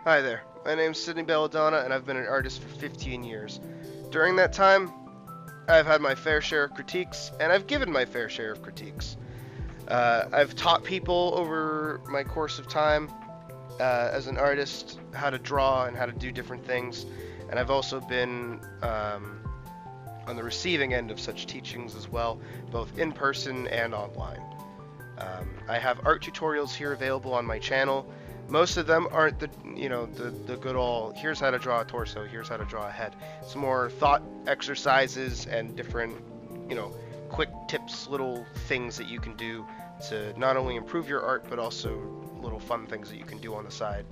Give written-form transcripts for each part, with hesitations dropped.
Hi there, my name's Sydney Belladonna and I've been an artist for 15 years. During that time, I've had my fair share of critiques and I've given my fair share of critiques. I've taught people over my course of time as an artist how to draw and how to do different things, and I've also been on the receiving end of such teachings as well, both in person and online. I have art tutorials here available on my channel. Most of them aren't the good old here's how to draw a torso, here's how to draw a head. It's more thought exercises and different, quick tips, little things that you can do to not only improve your art but also little fun things that you can do on the side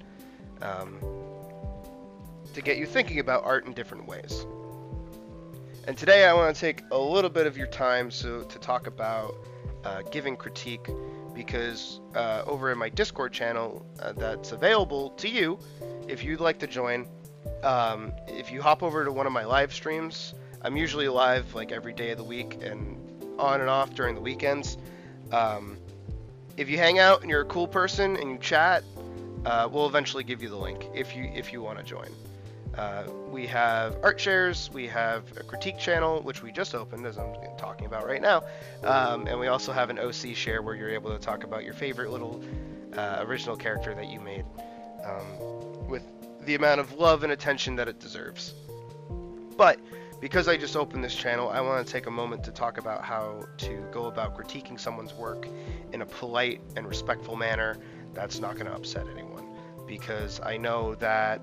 to get you thinking about art in different ways. And today I want to take a little bit of your time to talk about giving critique, because over in my Discord channel that's available to you if you'd like to join, if you hop over to one of my live streams, I'm usually live like every day of the week and on and off during the weekends. If you hang out and you're a cool person and you chat, we'll eventually give you the link if you want to join. We have art shares, we have a critique channel, which we just opened, as I'm talking about right now, and we also have an OC share where you're able to talk about your favorite little original character that you made, with the amount of love and attention that it deserves. But because I just opened this channel, I want to take a moment to talk about how to go about critiquing someone's work in a polite and respectful manner that's not going to upset anyone, because I know that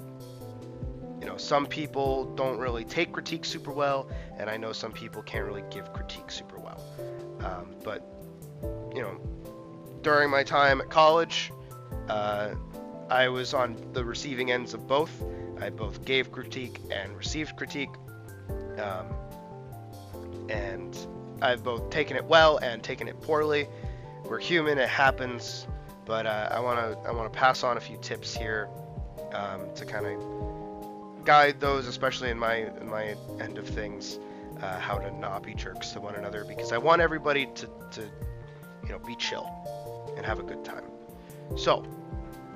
some people don't really take critique super well, and I know some people can't really give critique super well. But during my time at college, I was on the receiving ends of both. I both gave critique and received critique, and I've both taken it well and taken it poorly. We're human, it happens. But I want to pass on a few tips here to kind of guide those, especially in my end of things, how to not be jerks to one another, because I want everybody to be chill and have a good time. So,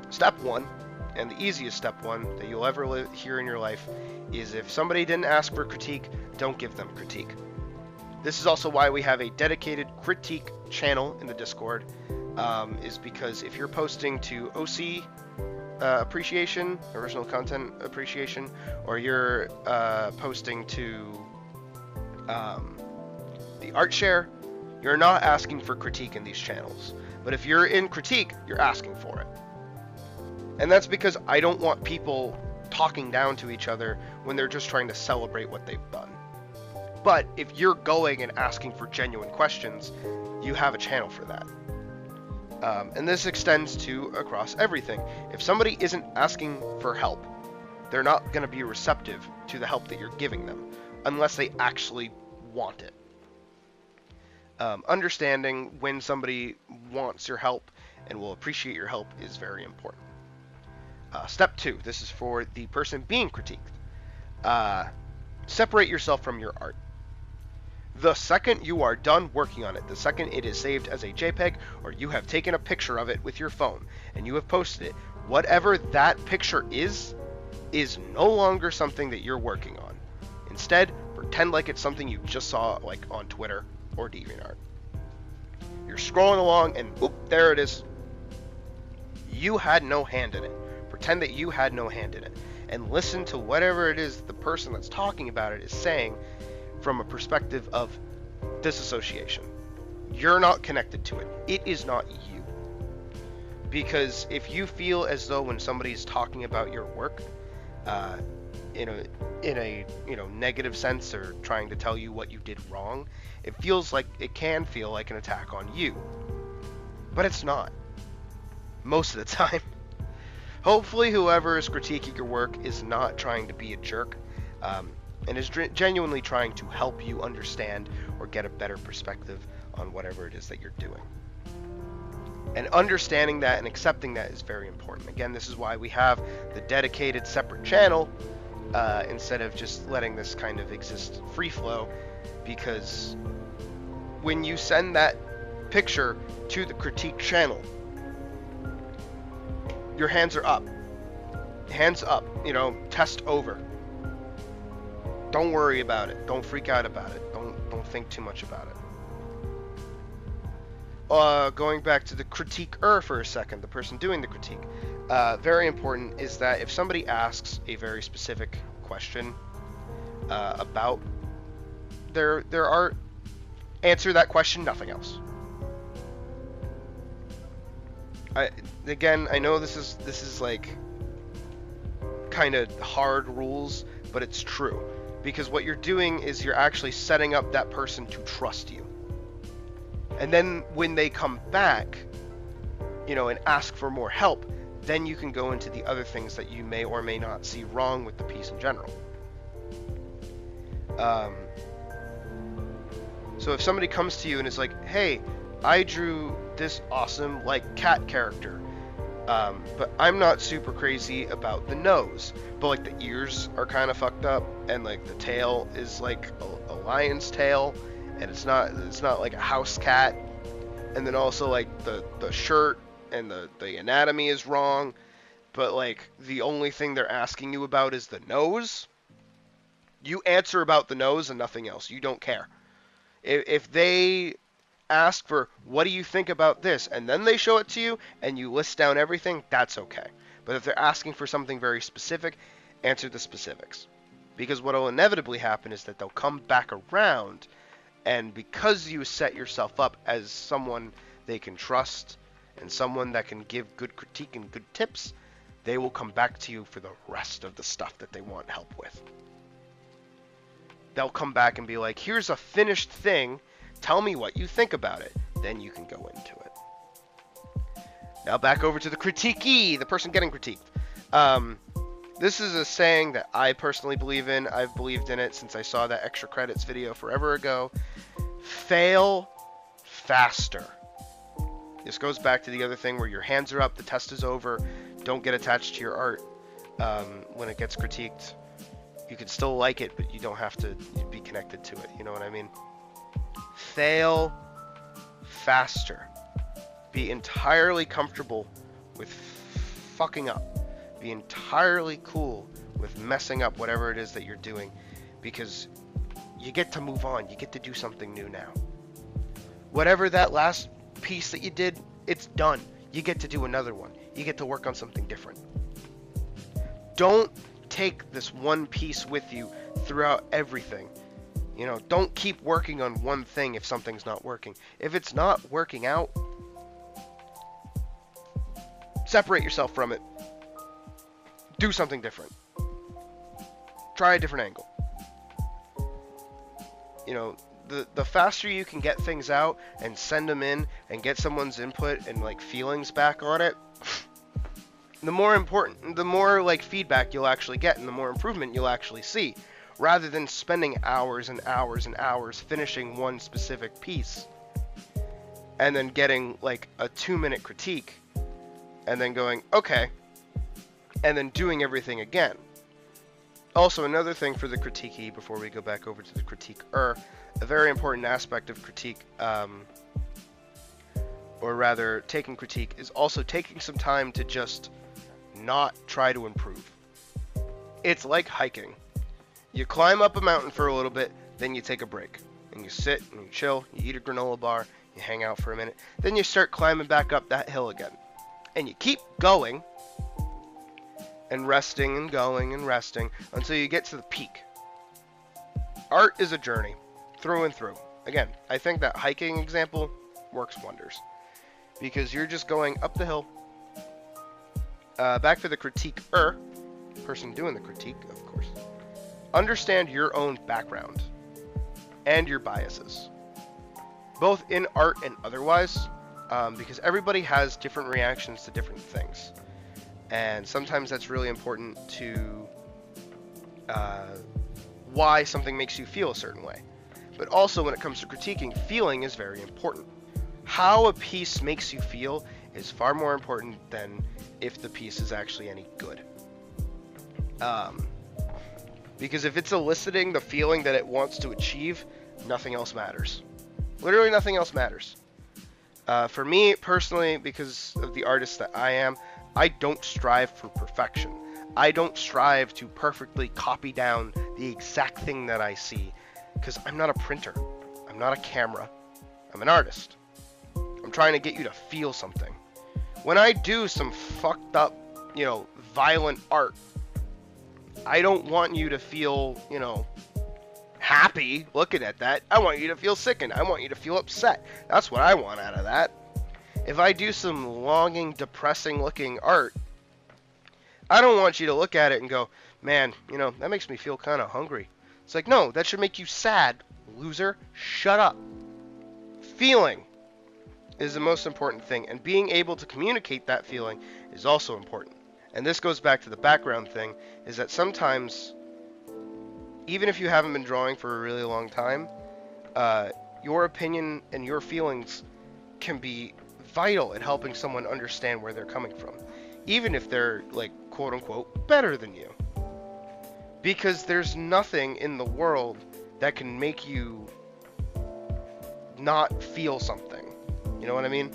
step one, and the easiest step one that you'll ever hear in your life, is if somebody didn't ask for critique, don't give them critique. This is also why we have a dedicated critique channel in the Discord, is because if you're posting to OC appreciation, original content appreciation, or you're posting to the art share, you're not asking for critique in these channels. But if you're in critique, you're asking for it. And that's because I don't want people talking down to each other when they're just trying to celebrate what they've done. But if you're going and asking for genuine questions, you have a channel for that. And this extends to across everything. If somebody isn't asking for help, they're not going to be receptive to the help that you're giving them, unless they actually want it. Understanding when somebody wants your help and will appreciate your help is very important. Step two, this is for the person being critiqued. Separate yourself from your art. The second you are done working on it, the second it is saved as a JPEG, or you have taken a picture of it with your phone and you have posted it, whatever that picture is no longer something that you're working on. Instead, pretend like it's something you just saw like on Twitter or DeviantArt. You're scrolling along and oop, there it is. You had no hand in it. Pretend that you had no hand in it, and listen to whatever it is the person that's talking about it is saying from a perspective of disassociation. You're not connected to it. It is not you. Because if you feel as though when somebody's talking about your work in a negative sense, or trying to tell you what you did wrong, it can feel like an attack on you. But it's not. Most of the time. Hopefully whoever is critiquing your work is not trying to be a jerk, and is genuinely trying to help you understand or get a better perspective on whatever it is that you're doing. And understanding that and accepting that is very important. Again, this is why we have the dedicated separate channel, instead of just letting this kind of exist free flow, because when you send that picture to the critique channel, your hands are up. hands up, test over. Don't worry about it. Don't freak out about it. Don't think too much about it. Going back to the critiquer for a second, the person doing the critique. Very important is that if somebody asks a very specific question about their art, answer that question, nothing else. I know this is like kind of hard rules, but it's true. Because what you're doing is you're actually setting up that person to trust you. And then when they come back, and ask for more help, then you can go into the other things that you may or may not see wrong with the piece in general. So if somebody comes to you and is like, hey, I drew this awesome, cat character, but I'm not super crazy about the nose, but the ears are kind of fucked up, and the tail is like a lion's tail, and it's not like a house cat, and then also the shirt and the anatomy is wrong, but the only thing they're asking you about is the nose. You answer about the nose and nothing else. You don't care. If they ask for, what do you think about this, and then they show it to you and you list down everything, that's okay. But if they're asking for something very specific, answer the specifics. Because what will inevitably happen is that they'll come back around, and because you set yourself up as someone they can trust and someone that can give good critique and good tips, they will come back to you for the rest of the stuff that they want help with. They'll come back and be like, here's a finished thing, tell me what you think about it. Then you can go into it. Now back over to the critiquee, the person getting critiqued. This is a saying that I personally believe in. I've believed in it since I saw that extra credits video forever ago. Fail faster. This goes back to the other thing where your hands are up, the test is over. Don't get attached to your art when it gets critiqued. You can still like it, but you don't have to be connected to it. You know what I mean? Fail faster. Be entirely comfortable with fucking up. Be entirely cool with messing up whatever it is that you're doing, because you get to move on. You get to do something new now. Whatever that last piece that you did, it's done. You get to do another one. You get to work on something different. Don't take this one piece with you throughout everything. Don't keep working on one thing if something's not working. If it's not working out, separate yourself from it. Do something different. Try a different angle. The faster you can get things out and send them in and get someone's input and feelings back on it, the more feedback you'll actually get and the more improvement you'll actually see, rather than spending hours and hours and hours finishing one specific piece and then getting a 2-minute critique and then going, okay, and then doing everything again. Also, another thing for the critiquee, before we go back over to the critiquer, a very important aspect of critique, or rather taking critique, is also taking some time to just not try to improve. It's like hiking. You climb up a mountain for a little bit, then you take a break. And you sit and you chill, you eat a granola bar, you hang out for a minute, then you start climbing back up that hill again. And you keep going, and resting and going and resting until you get to the peak. Art is a journey, through and through. Again, I think that hiking example works wonders, because you're just going up the hill. Back for the critiquer, person doing the critique, of course. Understand your own background and your biases, both in art and otherwise, because everybody has different reactions to different things. And sometimes that's really important to why something makes you feel a certain way. But also when it comes to critiquing, feeling is very important. How a piece makes you feel is far more important than if the piece is actually any good. Because if it's eliciting the feeling that it wants to achieve, nothing else matters. Literally nothing else matters. For me, personally, because of the artist that I am, I don't strive for perfection. I don't strive to perfectly copy down the exact thing that I see, because I'm not a printer. I'm not a camera. I'm an artist. I'm trying to get you to feel something. When I do some fucked up, violent art, I don't want you to feel, happy looking at that. I want you to feel sickened. I want you to feel upset. That's what I want out of that. If I do some longing, depressing looking art, I don't want you to look at it and go, man, that makes me feel kind of hungry. It's like, no, that should make you sad, loser. Shut up. Feeling is the most important thing, and being able to communicate that feeling is also important. And this goes back to the background thing, is that sometimes, even if you haven't been drawing for a really long time, your opinion and your feelings can be vital in helping someone understand where they're coming from, even if they're, like, quote unquote, better than you. Because there's nothing in the world that can make you not feel something. You know what I mean?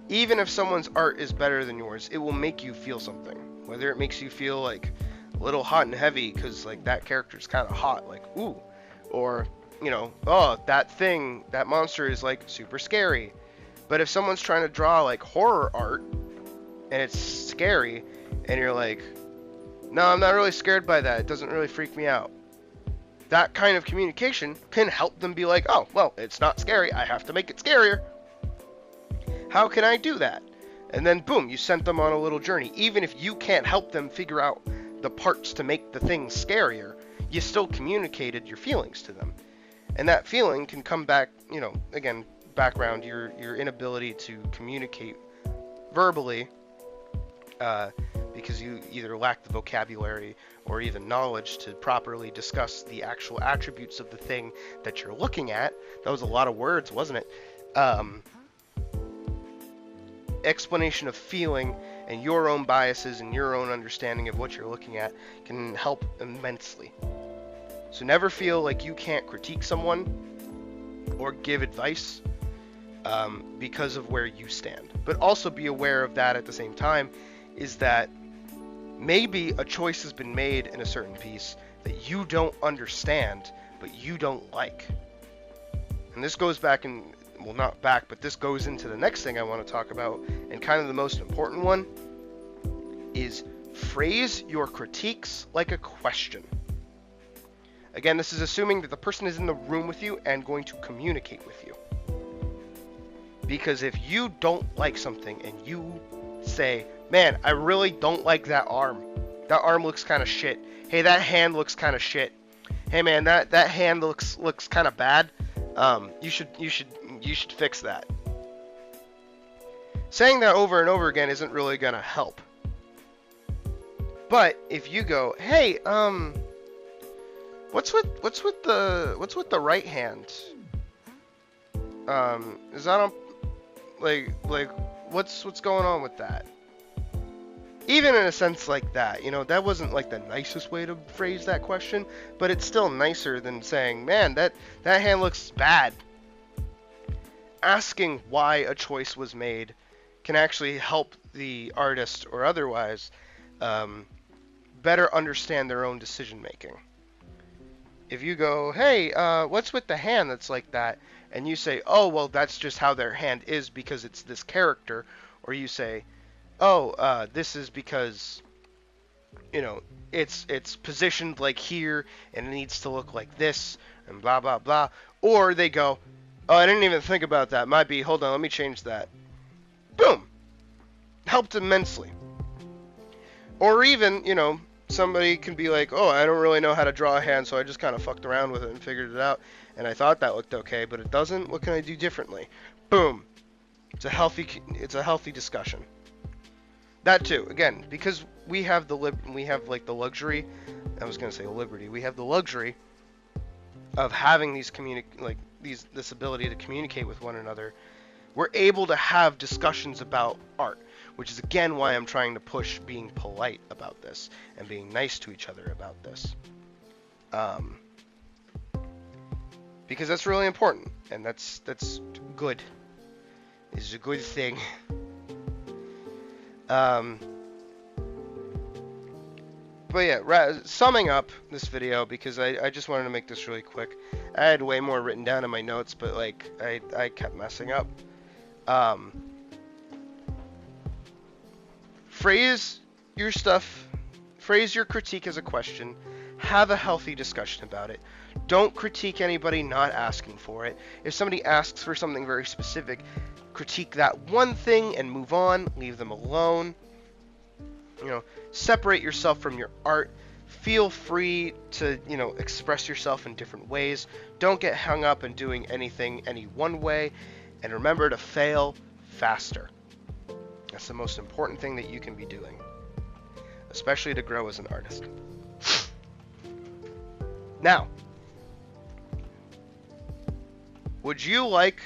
Even if someone's art is better than yours, it will make you feel something. Whether it makes you feel like a little hot and heavy because like that character's kind of hot, like ooh, or oh, that monster is like super scary. But if someone's trying to draw like horror art and it's scary and you're like, no, I'm not really scared by that, it doesn't really freak me out. That kind of communication can help them be like, oh, well, it's not scary, I have to make it scarier. How can I do that? And then boom, you sent them on a little journey. Even if you can't help them figure out the parts to make the thing scarier, you still communicated your feelings to them. And that feeling can come back, again, background, your inability to communicate verbally because you either lack the vocabulary or even knowledge to properly discuss the actual attributes of the thing that you're looking at. That was a lot of words, wasn't it? Explanation of feeling and your own biases and your own understanding of what you're looking at can help immensely. So never feel like you can't critique someone or give advice because of where you stand. But also be aware of that at the same time, is that maybe a choice has been made in a certain piece that you don't understand, but you don't like. And this goes back in, well, not back, but this goes into the next thing I want to talk about, and kind of the most important one, is phrase your critiques like a question. Again, this is assuming that the person is in the room with you and going to communicate with you. Because if you don't like something and you say, man, I really don't like that arm. That arm looks kind of shit. Hey, that hand looks kind of shit. Hey, man, that hand looks kind of bad. You should fix that. Saying that over and over again isn't really gonna help. But if you go, hey, what's with the right hand? Is that on, like what's going on with that? Even in a sense like that, that wasn't like the nicest way to phrase that question, but it's still nicer than saying, man, that hand looks bad. Asking why a choice was made can actually help the artist or otherwise better understand their own decision making. If you go, hey, what's with the hand that's like that? And you say, oh, well, that's just how their hand is because it's this character. Or you say, oh, this is because, it's positioned like here and it needs to look like this and blah, blah, blah. Or they go, oh, I didn't even think about that. Might be, hold on, let me change that. Boom. Helped immensely. Or even, somebody can be like, oh, I don't really know how to draw a hand, so I just kind of fucked around with it and figured it out. And I thought that looked okay, but it doesn't. What can I do differently? Boom. It's a healthy discussion. That too, again, because we have the luxury. I was gonna say liberty. We have the luxury of having this ability to communicate with one another. We're able to have discussions about art, which is again why I'm trying to push being polite about this and being nice to each other about this. Because that's really important, and that's good. It's a good thing. But yeah, summing up this video, because I just wanted to make this really quick. I had way more written down in my notes, but like I kept messing up. Phrase your stuff, phrase your critique as a question. Have a healthy discussion about it. Don't critique anybody not asking for it. If somebody asks for something very specific, critique that one thing and move on. Leave them alone. You know, separate yourself from your art. Feel free to, you know, express yourself in different ways. Don't get hung up in doing anything any one way. And remember to fail faster. That's the most important thing that you can be doing, especially to grow as an artist. Now, would you like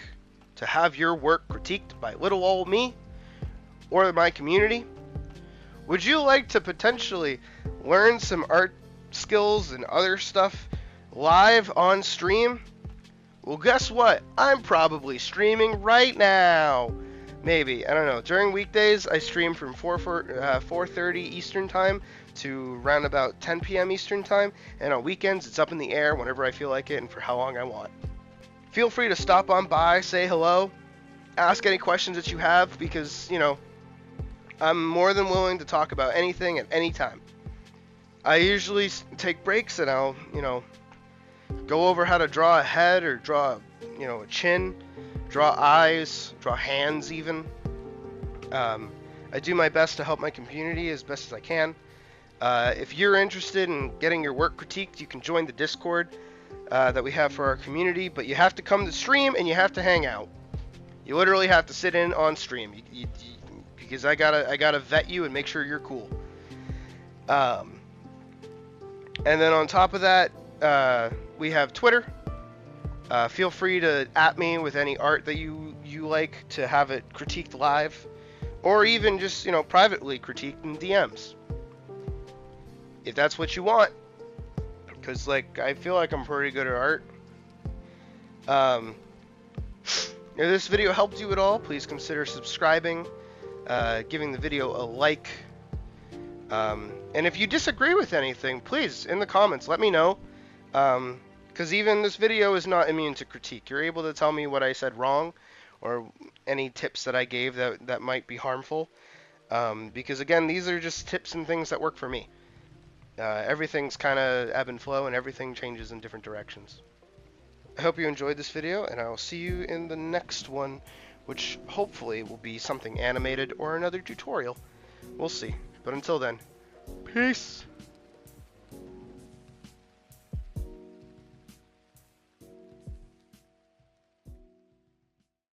to have your work critiqued by little old me or my community? Would you like to potentially learn some art skills and other stuff live on stream? Well, guess what? I'm probably streaming right now. Maybe, I don't know. During weekdays, I stream from 4:30 Eastern Time to around about 10 p.m. Eastern Time, and on weekends, it's up in the air whenever I feel like it and for how long I want. Feel free to stop on by, say hello, ask any questions that you have, because, you know, I'm more than willing to talk about anything at any time. I usually take breaks and I'll, you know, go over how to draw a head or draw, you know, a chin, draw eyes, draw hands even. I do my best to help my community as best as I can. If you're interested in getting your work critiqued, you can join the Discord that we have for our community, but you have to come to stream and you have to hang out. You literally have to sit in on stream. Because I gotta vet you and make sure you're cool. And then on top of that, we have Twitter. Feel free to @ me with any art that you like to have it critiqued live, or even just, you know, privately critiqued in DMs, if that's what you want. Because like I feel like I'm pretty good at art. If this video helped you at all, please consider subscribing. Giving the video a like, and if you disagree with anything, please in the comments let me know, because even this video is not immune to critique. You're able to tell me what I said wrong or any tips that I gave that might be harmful, because again, these are just tips and things that work for me. Everything's kind of ebb and flow and everything changes in different directions. I hope you enjoyed this video, and I will see you in the next one, which hopefully will be something animated or another tutorial. We'll see. But until then, peace!